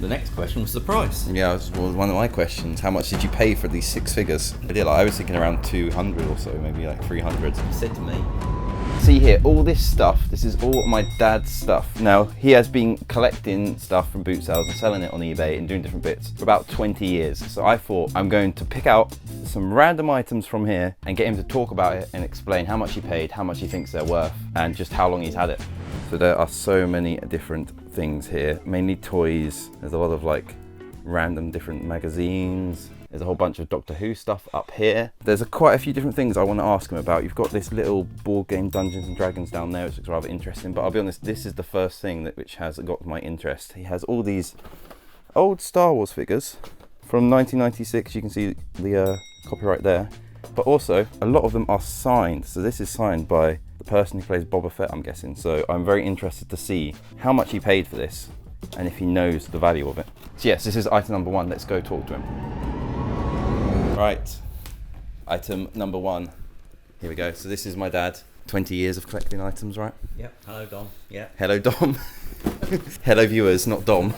the next question was the price. Yeah, it was one of my questions. How much did you pay for these 6 figures? I was thinking around 200 or so, maybe like 300. He said to me, see here, all this stuff, this is all my dad's stuff. Now, he has been collecting stuff from boot sales and selling it on eBay and doing different bits for about 20 years. So I thought I'm going to pick out some random items from here and get him to talk about it and explain how much he paid, how much he thinks they're worth, and just how long he's had it. So there are so many different things here, mainly toys. There's a lot of like random different magazines. There's a whole bunch of Doctor Who stuff up here. There's quite a few different things I want to ask him about. You've got this little board game Dungeons and Dragons down there, which looks rather interesting, but I'll be honest, this is the first thing which has got my interest. He has all these old Star Wars figures from 1996. You can see the copyright there, but also a lot of them are signed. So this is signed by the person who plays Boba Fett, I'm guessing. So I'm very interested to see how much he paid for this and if he knows the value of it. So yes, this is item number 1. Let's go talk to him. Right, item number 1. Here we go. So this is my dad. 20 years of collecting items, right? Yep. Hello, Dom. Yeah. Hello, Dom. Hello, viewers, not Dom.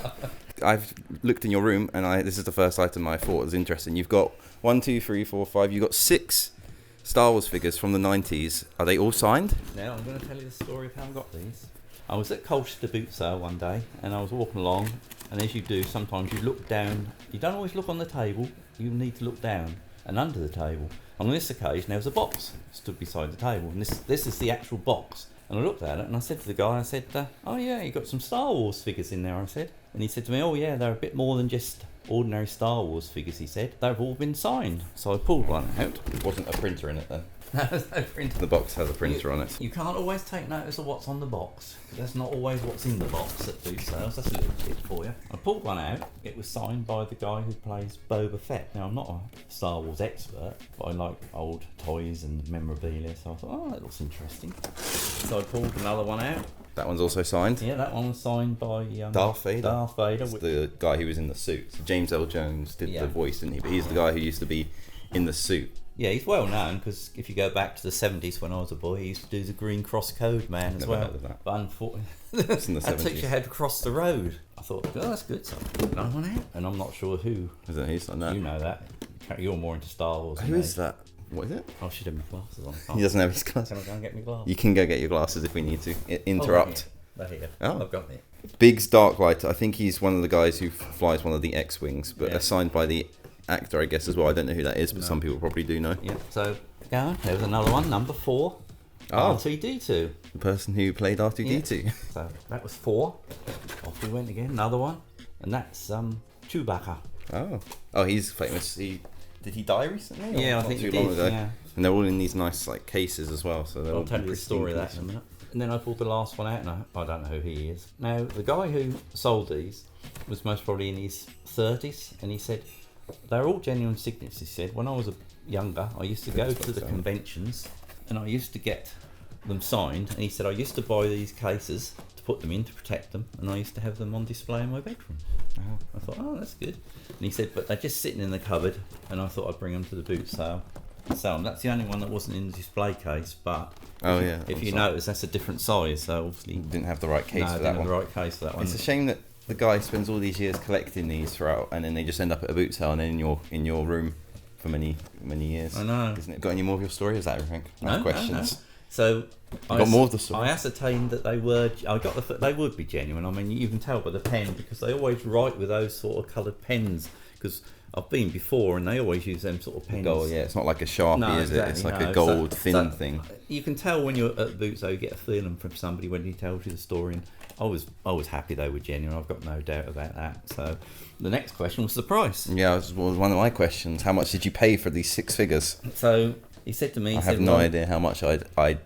I've looked in your room, and this is the first item I thought was interesting. You've got 1, 2, 3, 4, 5. You've got 6 Star Wars figures from the 90s. Are they all signed? Now I'm going to tell you the story of how I got these. I was at Colchester boot sale one day, and I was walking along, and as you do, sometimes you look down. You don't always look on the table. You need to look down and under the table. On this occasion, there was a box stood beside the table, and this is the actual box. And I looked at it, and I said to the guy, I said, "Oh yeah, you got some Star Wars figures in there," I said. And he said to me, "Oh yeah, they're a bit more than just ordinary Star Wars figures," he said. "They've all been signed." So I pulled one out. It wasn't a printer in it then? No, there's no printer. The box has a printer on it. You can't always take notice of what's on the box. That's not always what's in the box at boot sales. That's a little tip for you. I pulled one out. It was signed by the guy who plays Boba Fett. Now, I'm not a Star Wars expert, but I like old toys and memorabilia, so I thought, oh, that looks interesting. So I pulled another one out. That one's also signed? Yeah, that one was signed by Darth Vader. Darth Vader. It's the guy who was in the suit. So James L. Jones did the voice, didn't he? But he's the guy who used to be in the suit. Yeah, he's well known because if you go back to the 70s when I was a boy, he used to do the Green Cross Code Man as well. Heard of that. But unfortunately, it's in the 70s. That teacher had to cross the road. I thought, oh, that's good. So I put another one out, and I'm not sure who. Is it who's like that? You know that. You're more into Star Wars. Who is that? What is it? I should have my glasses on. He doesn't have his glasses. Can I go and get my glasses? You can go get your glasses if we need to. Interrupt. They're here. Oh. I've got it. Biggs Darklighter. I think he's one of the guys who flies one of the X-Wings, but assigned by the actor, I guess, as well. I don't know who that is, but some people probably do know. Yeah. So, go on. There was another one, number 4. R2-D2. The person who played R2-D2. Yeah. So, that was 4. Off we went again. Another one. And that's Chewbacca. Oh, he's famous. Did he die recently? Yeah, I think he did. Yeah. And they're all in these nice like cases as well. So I'll tell you the story of that in a minute. And then I pulled the last one out, and I don't know who he is. Now, the guy who sold these was most probably in his 30s, and he said, they're all genuine signets, he said. When I was younger, I used to go to the conventions, and I used to get them signed, and he said, I used to buy these cases to put them in to protect them, and I used to have them on display in my bedroom. I thought, oh, that's good. And he said, but they're just sitting in the cupboard, and I thought I'd bring them to the boot sale. So that's the only one that wasn't in the display case, but if you notice, that's a different size, so obviously didn't have the right case for that one. The right case for that one. It's a shame that the guy spends all these years collecting these throughout, and then they just end up at a boot sale and then in your room for many years. I know. Isn't it? Got any more of your story? Or is that everything? No questions. No. So got more of the story. I ascertained that they were. They would be genuine. I mean, you can tell by the pen because they always write with those sort of coloured pens. Because I've been before, and they always use them sort of pens. Gold, yeah. It's not like a Sharpie, is it? It's like a gold thin thing. You can tell when you're at boots, though, you get a feeling from somebody when he tells you the story. And I was happy they were genuine. I've got no doubt about that. So the next question was the price. Yeah, it was one of my questions. How much did you pay for these 6 figures? So he said to me, I have no idea how much I'd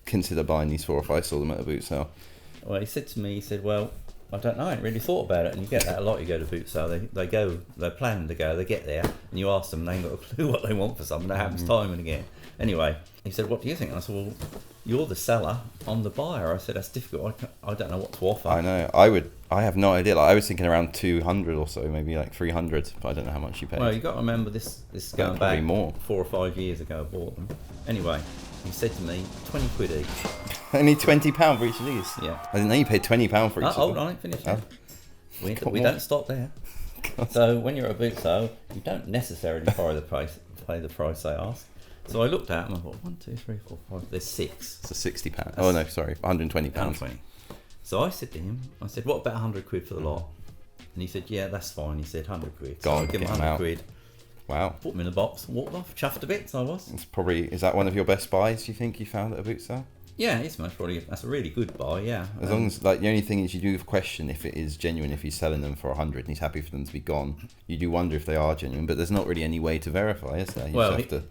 consider buying these for if I saw them at a boot sale. Well, he said to me, he said, well, I don't know, I ain't really thought about it. And you get that a lot. You go to boot sale, they plan to go, they get there, and you ask them, they ain't got a clue what they want for something. That happens time and again. Anyway, he said, what do you think? And I said, well, you're the seller, I'm the buyer. I said, that's difficult. I don't know what to offer. I know. I have no idea. Like, I was thinking around 200 or so, maybe like 300, but I don't know how much you paid. Well, you got to remember this is going back more. 4 or 5 years ago. I bought them. Anyway, he said to me, 20 quid each. Only £20 for each of these? Yeah. I didn't know you paid £20 for each of them. Hold on, I ain't finished yet. we don't stop there. So when you're at a boot sale, you don't necessarily pay the price they ask. So I looked at them and I thought, 1, 2, 3, 4, 5. There's 6. So £60. Oh no, sorry, £120. 120. So I said to him, I said, what about 100 quid for the lot? And he said, yeah, that's fine. He said 100 quid. So I give him 100 quid. Wow. Put them in the box, walked off, chuffed to bits. I was. Is that one of your best buys? You think you found at a boot sale? Yeah, it's most probably, that's a really good buy, yeah. As long as, like, the only thing is you do question if it is genuine, if he's selling them for 100 and he's happy for them to be gone. You do wonder if they are genuine, but there's not really any way to verify, is there?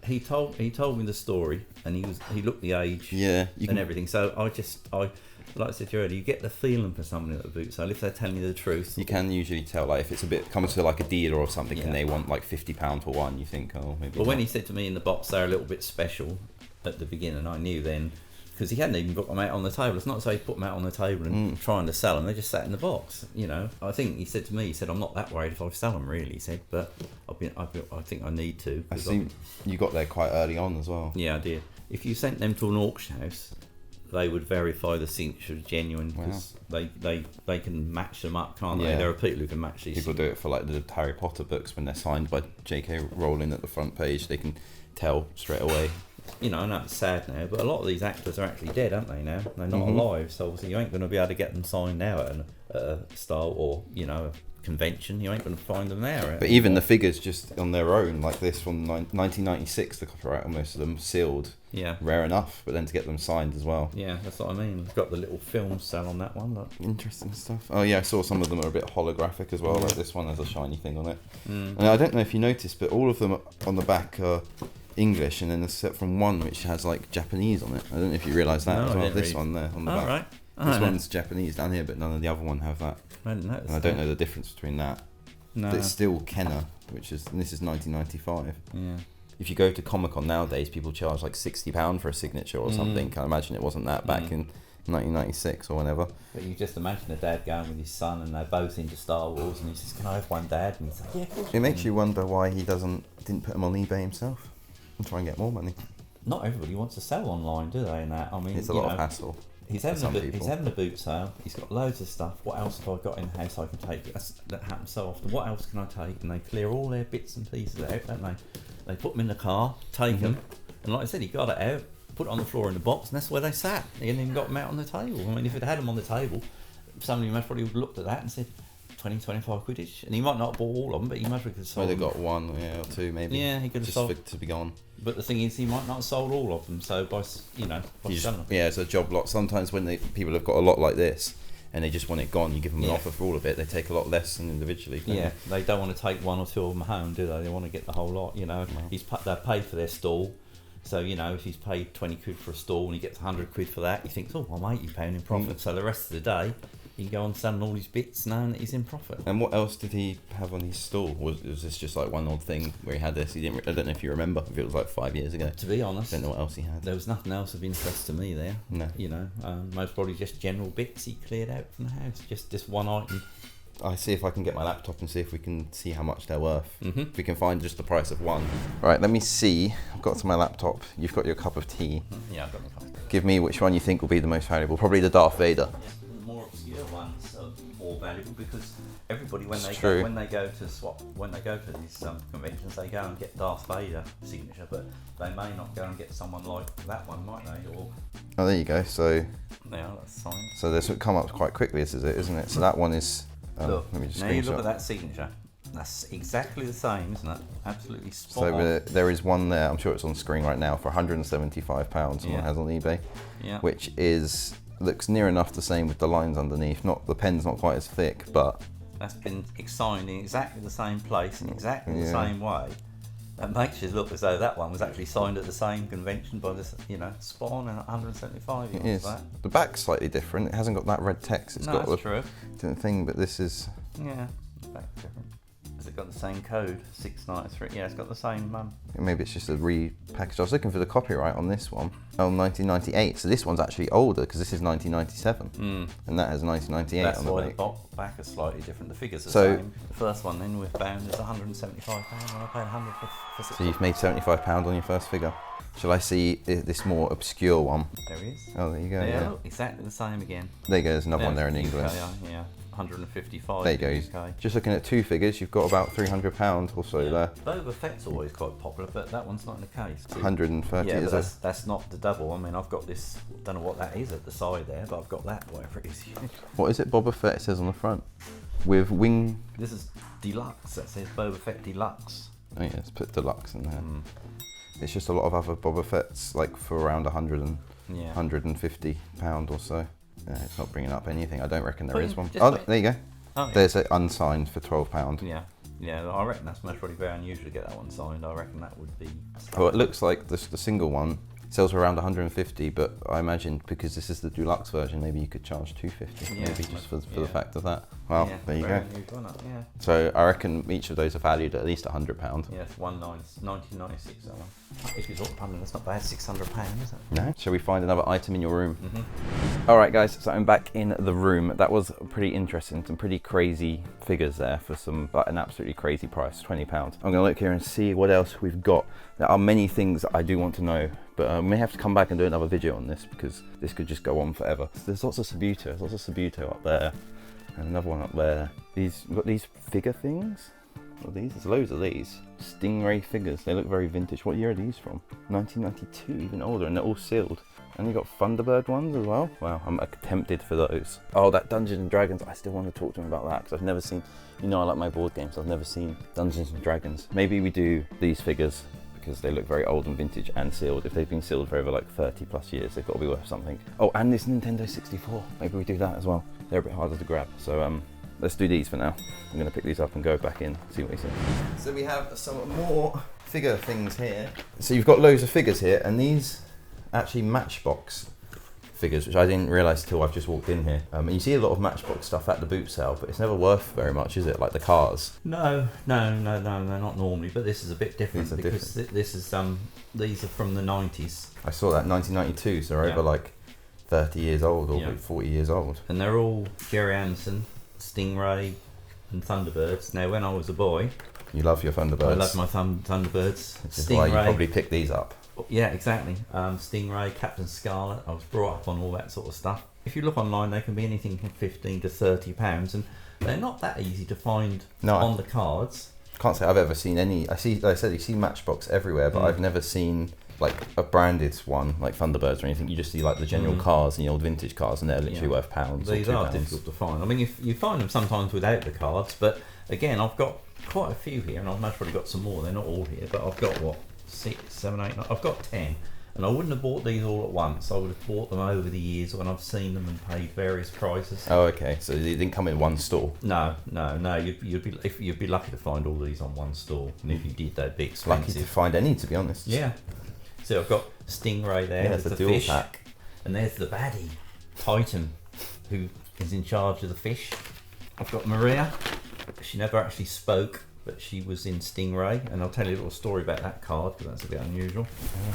He told me the story, and he looked the age, and everything. So like I said to you earlier, you get the feeling for someone at a boot sale if they're telling you the truth. You can usually tell, like, if it's a bit comes to like a dealer or something, and they want like £50 for one, you think, oh, maybe. But when he said to me in the box they're a little bit special at the beginning, I knew then. Because he hadn't even got them out on the table. It's not as though he put them out on the table and trying to sell them. They just sat in the box, you know. I think he said to me, I'm not that worried if I sell them, really. He said, but I think I need to. I see you got there quite early on as well. Yeah, I did. If you sent them to an auction house, they would verify the signature is genuine because they can match them up, can't they? There are people who can match these. People do it for like the Harry Potter books when they're signed by J.K. Rowling at the front page. They can tell straight away. You know, I know it's sad now, but a lot of these actors are actually dead, aren't they, now? They're not alive, so obviously you ain't going to be able to get them signed now at a style or, you know, a convention. You ain't going to find them there. But even the figures just on their own, like this from 1996, the copyright on most of them sealed. Yeah. Rare enough, but then to get them signed as well. Yeah, that's what I mean. It's got the little film cell on that one. Look. Interesting stuff. Oh yeah, I saw some of them are a bit holographic as well, like this one has a shiny thing on it. And I don't know if you noticed, but all of them on the back are English, and then except from one which has like Japanese on it. I don't know if you realise that as well. This one there on the back. Right. This one's Japanese down here, but none of the other one have that. I didn't notice. And I don't know the difference between that. No. But it's still Kenner, and this is 1995. Yeah. If you go to Comic-Con nowadays, people charge like £60 for a signature or something. I imagine it wasn't that back in 1996 or whenever. But you just imagine a dad going with his son and they're both into Star Wars, and he says, "Can I have one, Dad?" And he's like, "Yeah, of course." It makes you wonder why he didn't put them on eBay himself and try and get more money. Not everybody wants to sell online, do they? And that, I mean, it's a lot of hassle. He's having a boot sale. He's got loads of stuff. What else have I got in the house I can take? That happens so often. What else can I take? And they clear all their bits and pieces out, don't they? They put them in the car, take them, and like I said, he got it out, put it on the floor in the box, and that's where they sat. He hadn't even got them out on the table. I mean, if it had them on the table, somebody most probably would have looked at that and said, 20, 25 quid each. And he might not have bought all of them, but he must have sold them. Might have got one, or two, maybe. Yeah, he could have sold. Just to be gone. But the thing is, he might not have sold all of them. So by selling them. Yeah, it's a job lot. Sometimes when people have got a lot like this, and they just want it gone, you give them an offer for all of it. They take a lot less than individually. They don't want to take one or two of them home, do they? They want to get the whole lot. You know, they pay for their stall. So, you know, if he's paid 20 quid for a stall and he gets 100 quid for that, he thinks, oh, I'm £80 in profit. So the rest of the day, he can go on selling all his bits knowing that he's in profit. And what else did he have on his stall? Was this just like one odd thing where he had this? I don't know if you remember, if it was like 5 years ago. To be honest, I don't know what else he had. There was nothing else of interest to me there. No. You know, most probably just general bits he cleared out from the house. Just this one item. I see if I can get my laptop and see if we can see how much they're worth. If we can find just the price of one. Right, let me see. I've got to my laptop. You've got your cup of tea. Yeah, I've got my cup of tea. Give me which one you think will be the most valuable. Probably the Darth Vader. Yeah, the more obscure ones are more valuable because everybody when they go to these conventions, they go and get Darth Vader signature, but they may not go and get someone like that one, might they? Or oh, there you go. So yeah, that's fine. So this would come up quite quickly, isn't it? So that one is. Look, let me just now you look at that signature. That's exactly the same, isn't it? Absolutely spot on. So there is one there, I'm sure it's on screen right now, for £175 someone has on eBay, which looks near enough the same with the lines underneath. The pen's not quite as thick, but... That's been signed in exactly the same place in exactly the same way. That makes you look as though that one was actually signed at the same convention by this, spot on, and 175. It is. The back's slightly different. It hasn't got that red text. It's got a different thing, but this is... Yeah, the back's different. Has it got the same code? 693. Yeah, it's got the same. Maybe it's just a repackaged. I was looking for the copyright on this one. Oh, 1998. So this one's actually older because this is 1997, and that has 1998 That's on the back. That's why the back is slightly different. The figures are the same. The first one then with bound is £175, and I paid 100 for 6. So you've made £75 on your first figure. Shall I see this more obscure one? There he is. Oh, there you go. Yeah, look, exactly the same again. There you go. There's another one there in English. Yeah. 155. There you go. in the UK. Just looking at two figures, you've got about £300 or so there. Boba Fett's always quite popular, but that one's not in the case. 130 Yeah, is but that's not the double. I mean, I've got this, don't know what that is at the side there, but I've got that, whatever it is. What is it? Boba Fett, it says on the front. With wing... This is deluxe, that says Boba Fett Deluxe. Oh yeah, let's put deluxe in there. It's just a lot of other Boba Fett's, like for around 150 pound or so. Yeah, it's not bringing up anything. I don't reckon there is one. Oh, there you go. Oh, yeah. There's it unsigned for £12. Yeah, yeah. I reckon that's most probably very unusual to get that one signed. I reckon that would be. Well, it looks like the single one sells for around 150, but I imagine because this is the deluxe version, maybe you could charge 250, Yeah, maybe just for the fact of that. Well, Yeah, there you very go. unusual, isn't it? Yeah. So I reckon each of those are valued at least £100. Yeah, it's 1996. That one. If you look, I mean, that's not bad. £600, is it? No. Shall we find another item in your room? All right, guys. So I'm back in the room. That was pretty interesting. Some pretty crazy figures there for some, like, an absolutely crazy price, £20. I'm gonna look here and see what else we've got. There are many things that I do want to know, but we may have to come back and do another video on this because this could just go on forever. There's lots of Sabuto. There's lots of Sabuto up there, and another one up there. We've got these figure things. What are these? There's loads of these. Stingray figures. They look very vintage. What year are these from? 1992, even older, and they're all sealed. And you got Thunderbird ones as well. Wow, I'm tempted for those. Oh, that Dungeons and Dragons. I still want to talk to him about that because I've never seen. You know, I like my board games. I've never seen Dungeons and Dragons. Maybe we do these figures because they look very old and vintage and sealed. If they've been sealed for over like 30 plus years, they've got to be worth something. Oh, and this Nintendo 64. Maybe we do that as well. They're a bit harder to grab. So let's do these for now. I'm going to pick these up and go back in, see what he says. So we have some more figure things here. So you've got loads of figures here, and these actually Matchbox figures, which I didn't realise till I've just walked in here. And you see a lot of Matchbox stuff at the boot sale, but it's never worth very much, is it? Like the cars. No, they're not normally. But this is a bit different because this is these are from the 90s. I saw that 1992, so they're over like 30 years old or 40 years old. And they're all Jerry Anderson, Stingray, and Thunderbirds. Now, when I was a boy, you love your Thunderbirds. I love my Thunderbirds. Which is why you probably picked these up. Yeah, exactly. Stingray, Captain Scarlet. I was brought up on all that sort of stuff. If you look online, they can be anything from £15 to £30, and they're not that easy to find on the cards. Can't say I've ever seen any. I see, like I said, you see Matchbox everywhere, but I've never seen like a branded one like Thunderbirds or anything. You just see like the general cars and the old vintage cars, and they're literally worth £1. These are difficult to find. I mean, if you find them sometimes without the cards, but again, I've got quite a few here, and I've most probably got some more. They're not all here, but I've got 6, 7, 8, 9. I've got 10, and I wouldn't have bought these all at once. I would have bought them over the years when I've seen them and paid various prices. Oh, okay. So they didn't come in one store. No. You'd be lucky to find all these on one store, and if you did, they'd be expensive. Lucky to find any, to be honest. Yeah. So I've got Stingray there. Yeah, it's the dual fish, pack. and there's the baddie, Titan, who is in charge of the fish. I've got Maria. She never actually spoke, but she was in Stingray, and I'll tell you a little story about that card because that's a bit unusual.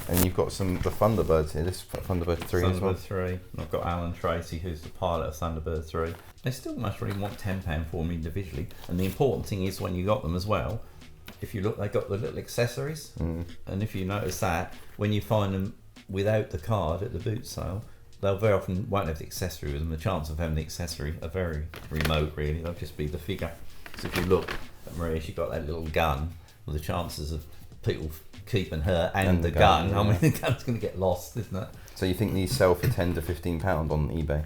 And you've got the Thunderbirds here. This Thunderbird 3 as well. Thunderbird 3. And I've got Alan Tracy, who's the pilot of Thunderbird 3. They still must really want £10 for them individually. And the important thing is when you got them as well, if you look, they got the little accessories. And if you notice that, when you find them without the card at the boot sale, they'll very often won't have the accessory with them. The chance of having the accessory are very remote, really. They'll just be the figure. So if you look at Maria, she got that little gun. Well, the chances of people keeping her and the gun, I mean, the gun's going to get lost, isn't it? So you think these sell for £10 to £15 on eBay?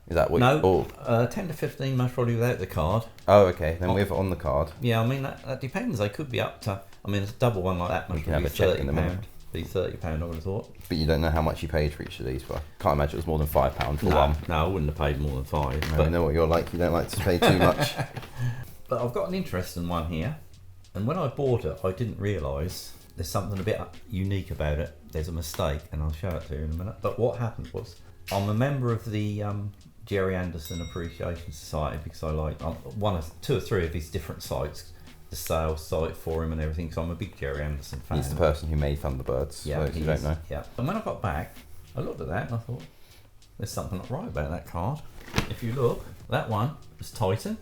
Is that what? No, 10 to 15 most probably without the card. Oh, okay. Then with on the card. Yeah, I mean that depends. They could be up to. I mean, a double one like that must be £30. Be £30, I would have thought. But you don't know how much you paid for each of these, but can't imagine it was more than £5 for one. No, I wouldn't have paid more than £5. I know what you're like. You don't like to pay too much. But I've got an interesting one here, and when I bought it, I didn't realise there's something a bit unique about it. There's a mistake, and I'll show it to you in a minute. But what happened was, I'm a member of the Jerry Anderson Appreciation Society because I like two or three of his different sites, the sales site for him and everything. So I'm a big Jerry Anderson fan. He's the person who made Thunderbirds. Yeah, for you don't know. Yeah. And when I got back, I looked at that and I thought, there's something not right about that card. If you look, that one was Titan.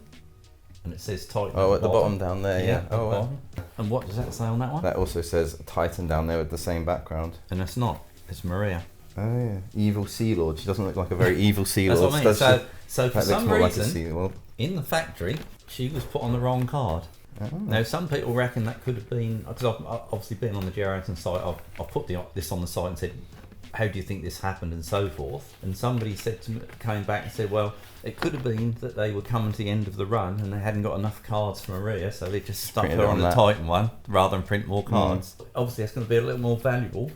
And it says Titan. Oh, at the bottom down there, yeah. Oh, well. And what does that say on that one? That also says Titan down there with the same background. And it's not. It's Maria. Oh, yeah. Evil Sea Lord. She doesn't look like a very evil Sea That's Lord. what I mean. So for That looks some more like a reason, sea world. in the factory, she was put on the wrong card. Oh. Now, some people reckon that could have been, because I've obviously been on the Geraldton site, I've put this on the site and said, how do you think this happened and so forth? And somebody said to me, came back and said, well, it could have been that they were coming to the end of the run and they hadn't got enough cards for Maria, so they just stuck Printed her on the that. Titan one rather than print more cards. Obviously, that's going to be a little more valuable.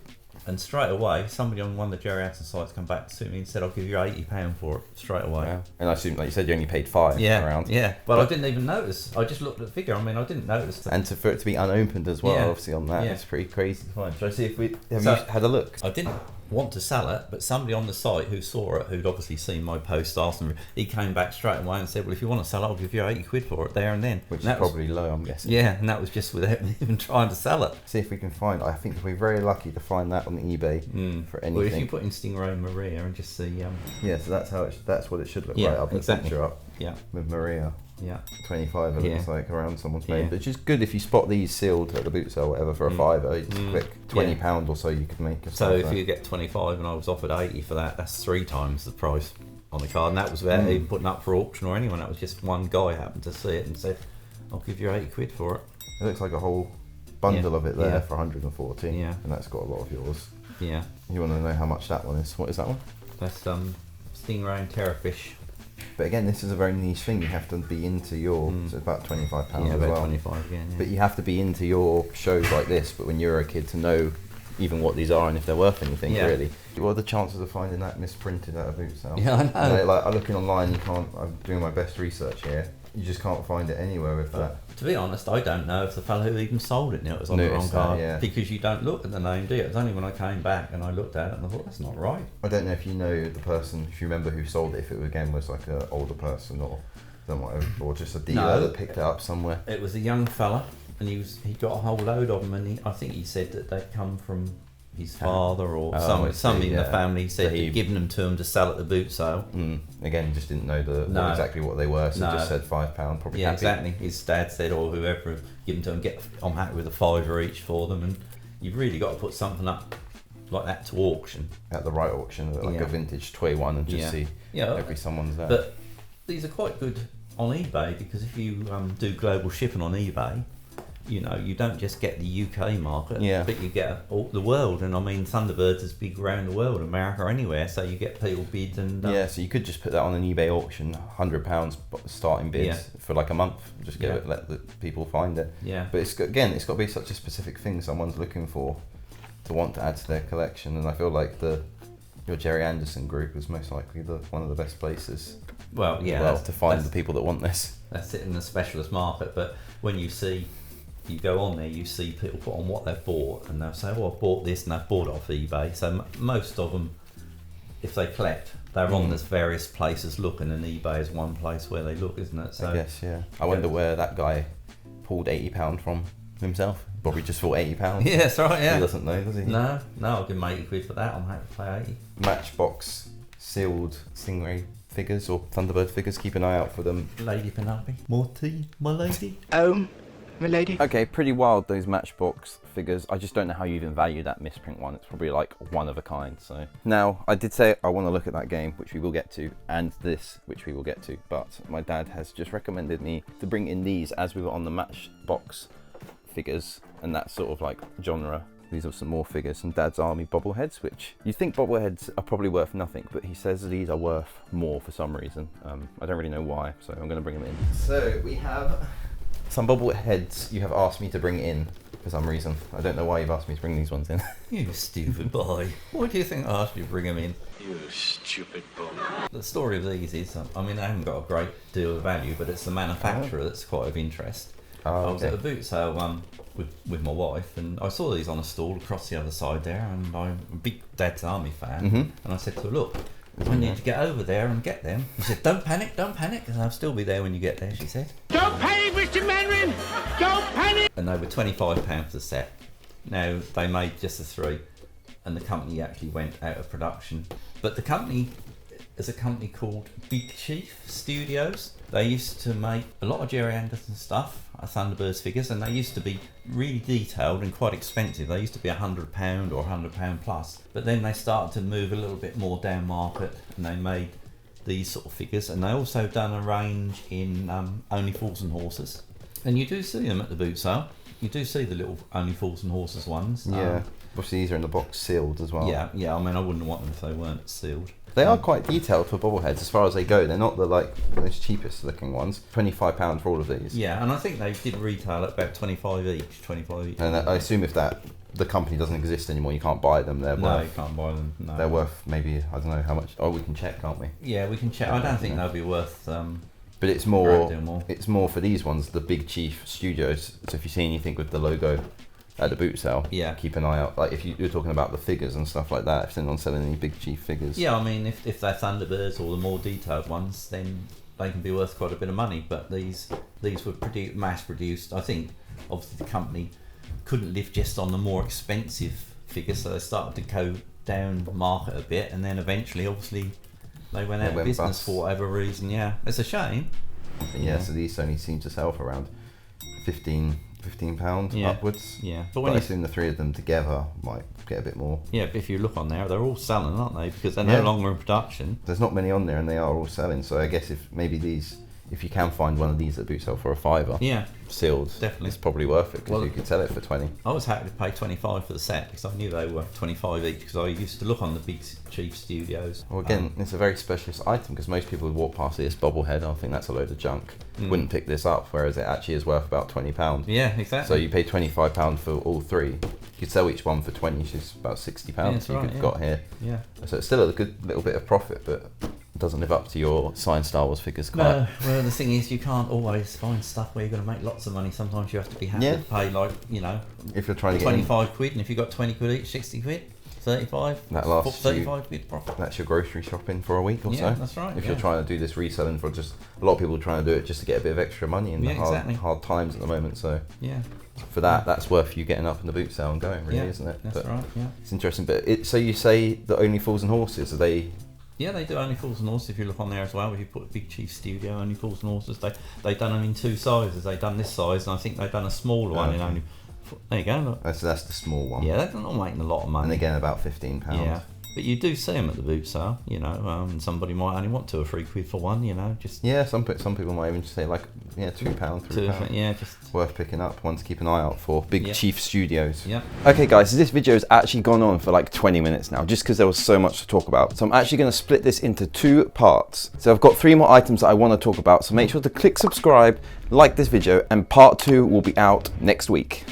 And straight away, somebody on one of the Geraldton sites come back to me and said, I'll give you £80 for it straight away. Wow. And I assume, like you said, you only paid $5 around. Yeah, but I didn't even notice. I just looked at the figure. I mean, I didn't notice that. And for it to be unopened as well, Yeah. obviously on that, Yeah. it's pretty crazy. Fine. Shall I see if we... Have So- you had a look? I didn't want to sell it, but somebody on the site who saw it, who'd obviously seen my post, asked me, he came back straight away and said, well, if you want to sell it, I'll give you £80 for it there and then. Which And is that was- probably low, I'm guessing. Yeah, and that was just without me even trying to sell it. See if we can find. I think we're very lucky to find that on eBay for anything. Well, if you put in Stingray Maria and just see... Yeah, so that's how that's what it should look Yeah, like. I'll put exactly. a picture up yeah, with Maria. yeah. 25 it Yeah. looks like around someone's Yeah. made, which is good if you spot these sealed at the boot sale or whatever for a fiver. You just click £20 or so you could make. So if you get 25 and I was offered 80 for that, that's 3 times the price on the card, and that was without even putting up for auction or anyone. That was just one guy happened to see it and said, I'll give you £80 for it. It looks like a whole bundle Yeah. of it there Yeah. for 114. Yeah. And that's got a lot of yours. Yeah, You want to know how much that one is? What is that one? that's Stingray and Terrorfish. But again, this is a very niche thing. You have to be into your. So it's about £25 Yeah, as about well. 25 again. Yeah. But you have to be into your shows like this. But when you're a kid, to know even what these are and if they're worth anything, Yeah. really. What are the chances of finding that misprinted at a boot sale? Yeah, I know. You know, like I'm looking online, you can't. I'm doing my best research here. You just can't find it anywhere with that. To be honest, I don't know if the fellow who even sold it now was on the wrong Noticed that, card, yeah. because you don't look at the name, do you? It was only when I came back and I looked at it and I thought, that's not right. I don't know if you know the person, if you remember who sold it, if it again was like an older person or or just a dealer No. that picked it up somewhere. It was a young fella, and he got a whole load of them, and I think he said that they'd come from his father or Oh, I somebody see, in the yeah. family. He said So he- he'd given them to him to sell at the boot sale. Again, just didn't know No. exactly what they were, so No. just said £5. Probably Yeah, happy. exactly. His dad said, or whoever had given to him, I'm happy with a £5 each for them, and you've really got to put something up like that to auction. At the right auction, like Yeah. a vintage toy one, and just Yeah. see Yeah, hopefully someone's there. but these are quite good on eBay, because if you do global shipping on eBay, you know, you don't just get the UK market, Yeah. but you get all the world. And I mean, Thunderbirds is big around the world, America, anywhere. So you get people bid and yeah, so you could just put that on an eBay auction, £100 starting bids Yeah. for like a month. Just Yeah. let the people find it. yeah, But it's got to be such a specific thing someone's looking for to want to add to their collection, and I feel like your Jerry Anderson group is most likely one of the best places. well, yeah, to find the that's, people that want this. that's it in the specialist market. But when you go on there, you see people put on what they've bought, and they'll say, "Oh, I've bought this," and they've bought it off eBay. So most of them, if they collect, they're on this various places looking, and eBay is one place where they look, isn't it? So I guess, yeah. I wonder where that guy pulled £80 from himself. Probably just for £80. yeah, that's right. Yeah. He doesn't know, does he? No, I'll give him £80 for that. I'm happy to pay 80. Matchbox sealed Stingray figures or Thunderbird figures. Keep an eye out for them. Lady Penelope. More tea, my lady. My lady. Okay, pretty wild, those Matchbox figures. I just don't know how you even value that misprint one. It's probably like one of a kind. So now, I did say I want to look at that game, which we will get to, and this, which we will get to, but my dad has just recommended me to bring in these as we were on the Matchbox figures and that sort of like genre. These are some more figures, some Dad's Army Bobbleheads, which you think Bobbleheads are probably worth nothing, but he says these are worth more for some reason. I don't really know why, so I'm going to bring them in. So we have some Bobbleheads you have asked me to bring in for some reason. I don't know why you've asked me to bring these ones in. You stupid boy. Why do you think I asked you to bring him in? You stupid bum. The story of these is, I mean, they haven't got a great deal of value, but it's the manufacturer that's quite of interest. Oh, I was at a boot sale with my wife, and I saw these on a stall across the other side there, and I'm a big Dad's Army fan, and I said to her, look, I need to get over there and get them. She said, don't panic, and I'll still be there when you get there, she said. Don't panic, Mr. Mandarin! Don't panic! And they were £25 a set. Now, they made just the 3, and the company actually went out of production. But the company is a company called Big Chief Studios. They used to make a lot of Jerry Anderson stuff, Thunderbirds figures, and they used to be really detailed and quite expensive. They used to be £100 or £100 plus. But then they started to move a little bit more down market, and they made these sort of figures, and they also done a range in Only Fools and Horses, and you do see them at the boot sale. You do see the little Only Fools and Horses ones. Yeah. Obviously, these are in the box sealed as well. Yeah, yeah. I mean, I wouldn't want them if they weren't sealed. They are quite detailed for bobbleheads as far as they go. They're not the most cheapest looking ones. £25 for all of these. Yeah, and I think they did retail at about 25 each. 25 each. And I assume if the company doesn't exist anymore, you can't buy them. No, you can't buy them. No. They're worth maybe, I don't know how much. Oh, we can check, can't we? Yeah, we can check. I don't think they'll be worth. But it's more. It's more for these ones, the Big Chief Studios. So if you see anything with the logo at the boot sale, yeah, keep an eye out. Like if you're talking about the figures and stuff like that, if anyone's selling any Big Chief figures. Yeah, I mean, if they're Thunderbirds or the more detailed ones, then they can be worth quite a bit of money. But these were mass produced. I think obviously the company couldn't live just on the more expensive figures, so they started to go down market a bit, and then eventually, obviously, they went out of business for whatever reason. Yeah, it's a shame. Yeah, so these only seem to sell for around £15 upwards. Yeah, but I assume the three of them together might get a bit more. Yeah, but if you look on there, they're all selling, aren't they? Because they're no longer in production. There's not many on there, and they are all selling. So I guess if maybe these, if you can find one of these at boot sale for a £5, yeah, sealed, definitely, it's probably worth it because you could sell it for 20. I was happy to pay 25 for the set because I knew they were 25 each. Because I used to look on the Big Chief Studios. Well, again, it's a very specialist item because most people would walk past this bobblehead. I think that's a load of junk. Wouldn't pick this up, whereas it actually is worth about £20. Yeah, exactly. So you pay £25 for all three. You could sell each one for 20, which is about £60 you could have got here. Yeah. So it's still a good little bit of profit, but it doesn't live up to your signed Star Wars figures quite. No, well, the thing is, you can't always find stuff where you're going to make lots of money. Sometimes you have to be happy to pay, like, you know, if you're trying to get 25 quid, and if you've got 20 quid each, 60 quid. 35, that lasts 35 quid profit. That's your grocery shopping for a week or so. Yeah, that's right. If you're trying to do this reselling for just a lot of people trying to do it just to get a bit of extra money in the hard times at the moment. So yeah, for that's worth you getting up in the boot sale and going, really, isn't it? That's right. Yeah, it's interesting. But so you say that Only Fools and Horses, are they? Yeah, they do Only Fools and Horses. If you look on there as well, if you put a Big Chief Studio Only Fools and Horses, they've done them in two sizes. They've done this size, and I think they've done a smaller one in only. There you go, look. That's the small one. Yeah, they're not making a lot of money. And again, about £15. Yeah, but you do see them at the boot sale, you know, and somebody might only want £2 or £3 for one, you know, just... Yeah, some people might even say like, £2, £3. Yeah, just... worth picking up, one to keep an eye out for. Big Chief Studios. Yeah. Okay guys, so this video has actually gone on for like 20 minutes now, just because there was so much to talk about. So I'm actually going to split this into 2 parts. So I've got 3 more items that I want to talk about, so make sure to click subscribe, like this video, and part 2 will be out next week.